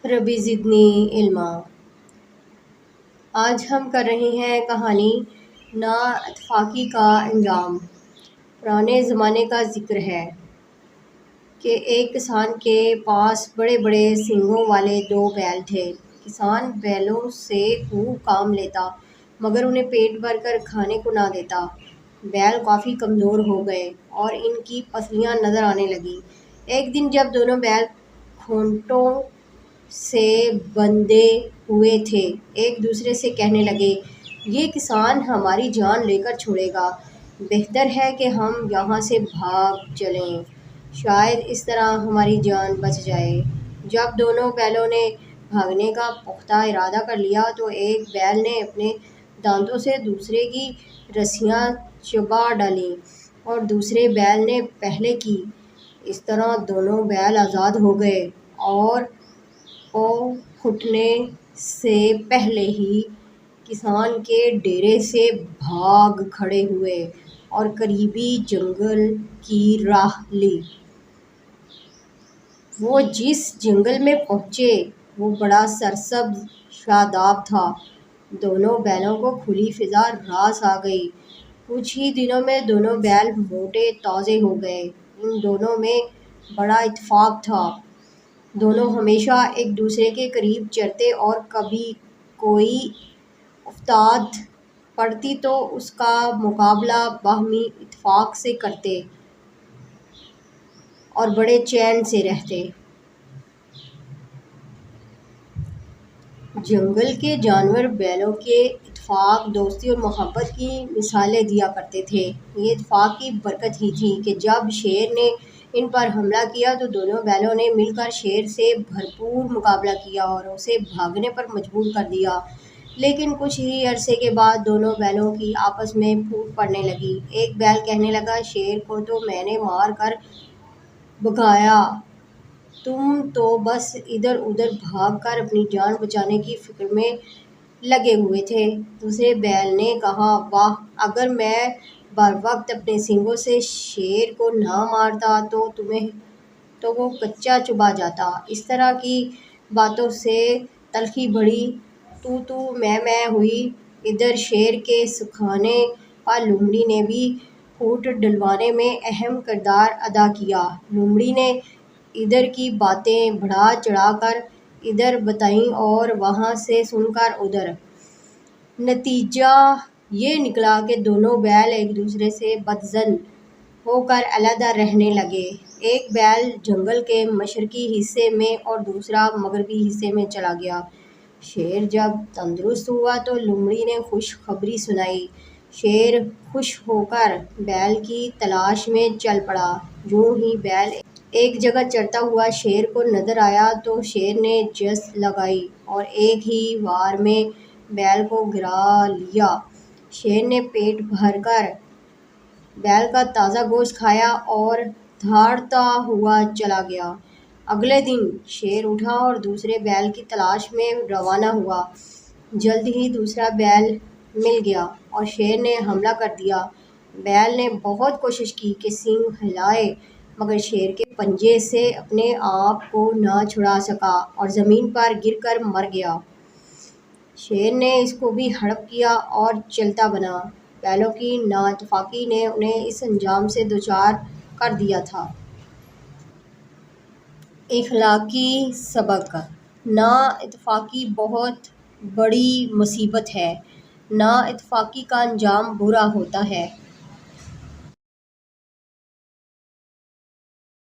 ربی زدنی علما۔ آج ہم کر رہے ہیں کہانی نا اتفاقی کا انجام۔ پرانے زمانے کا ذکر ہے کہ ایک کسان کے پاس بڑے بڑے سینگوں والے 2 بیل تھے۔ کسان بیلوں سے خوب کام لیتا مگر انہیں پیٹ بھر کر کھانے کو نہ دیتا۔ بیل کافی کمزور ہو گئے اور ان کی پسلیاں نظر آنے لگیں۔ ایک دن جب دونوں بیل کھونٹوں سے بندھے ہوئے تھے، ایک دوسرے سے کہنے لگے، یہ کسان ہماری جان لے کر چھوڑے گا، بہتر ہے کہ ہم یہاں سے بھاگ چلیں، شاید اس طرح ہماری جان بچ جائے۔ جب دونوں بیلوں نے بھاگنے کا پختہ ارادہ کر لیا تو ایک بیل نے اپنے دانتوں سے دوسرے کی رسیاں چبا ڈالیں اور دوسرے بیل نے پہلے کی۔ اس طرح دونوں بیل آزاد ہو گئے اور پھوٹنے سے پہلے ہی کسان کے ڈیرے سے بھاگ کھڑے ہوئے اور قریبی جنگل کی راہ لی۔ وہ جس جنگل میں پہنچے وہ بڑا سرسبز شاداب تھا۔ دونوں بیلوں کو کھلی فضا راس آ گئی۔ کچھ ہی دنوں میں دونوں بیل موٹے تازے ہو گئے۔ ان دونوں میں بڑا اتفاق تھا۔ دونوں ہمیشہ ایک دوسرے کے قریب چرتے اور کبھی کوئی آفت پڑتی تو اس کا مقابلہ باہمی اتفاق سے کرتے اور بڑے چین سے رہتے۔ جنگل کے جانور بیلوں کے اتفاق، دوستی اور محبت کی مثالیں دیا کرتے تھے۔ یہ اتفاق کی برکت ہی تھی کہ جب شیر نے ان پر حملہ کیا تو دونوں بیلوں نے مل کر شیر سے بھرپور مقابلہ کیا اور اسے بھاگنے پر مجبور کر دیا۔ لیکن کچھ ہی عرصے کے بعد دونوں بیلوں کی آپس میں پھوٹ پڑنے لگی۔ ایک بیل کہنے لگا، شیر کو تو میں نے مار کر بھگایا، تم تو بس ادھر ادھر بھاگ کر اپنی جان بچانے کی فکر میں لگے ہوئے تھے۔ دوسرے بیل نے کہا، واہ، اگر میں بروقت اپنے سینگوں سے شیر کو نہ مارتا تو وہ کچا چبا جاتا۔ اس طرح کی باتوں سے تلخی بڑھی، تو میں ہوئی۔ ادھر شیر کے سکھانے پر لومڑی نے بھی پھوٹ ڈلوانے میں اہم کردار ادا کیا۔ لومڑی نے ادھر کی باتیں بڑھا چڑھا کر ادھر بتائیں اور وہاں سے سن کر ادھر۔ نتیجہ یہ نکلا کہ دونوں بیل ایک دوسرے سے بدظن ہو کر علیحدہ رہنے لگے۔ ایک بیل جنگل کے مشرقی حصے میں اور دوسرا مغربی حصے میں چلا گیا۔ شیر جب تندرست ہوا تو لومڑی نے خوش خبری سنائی۔ شیر خوش ہو کر بیل کی تلاش میں چل پڑا۔ یوں ہی بیل ایک جگہ چرتا ہوا شیر کو نظر آیا تو شیر نے جست لگائی اور ایک ہی وار میں بیل کو گرا لیا۔ شیر نے پیٹ بھر کر بیل کا تازہ گوشت کھایا اور دھاڑتا ہوا چلا گیا۔ اگلے دن شیر اٹھا اور دوسرے بیل کی تلاش میں روانہ ہوا۔ جلد ہی دوسرا بیل مل گیا اور شیر نے حملہ کر دیا۔ بیل نے بہت کوشش کی کہ سینگ ہلائے مگر شیر کے پنجے سے اپنے آپ کو نہ چھڑا سکا اور زمین پر گر کر مر گیا۔ شیر نے اس کو بھی ہڑپ کیا اور چلتا بنا۔ بیلوں کی نا اتفاقی نے انہیں اس انجام سے دوچار کر دیا تھا۔ اخلاقی سبق: نا اتفاقی بہت بڑی مصیبت ہے۔ نا اتفاقی کا انجام برا ہوتا ہے۔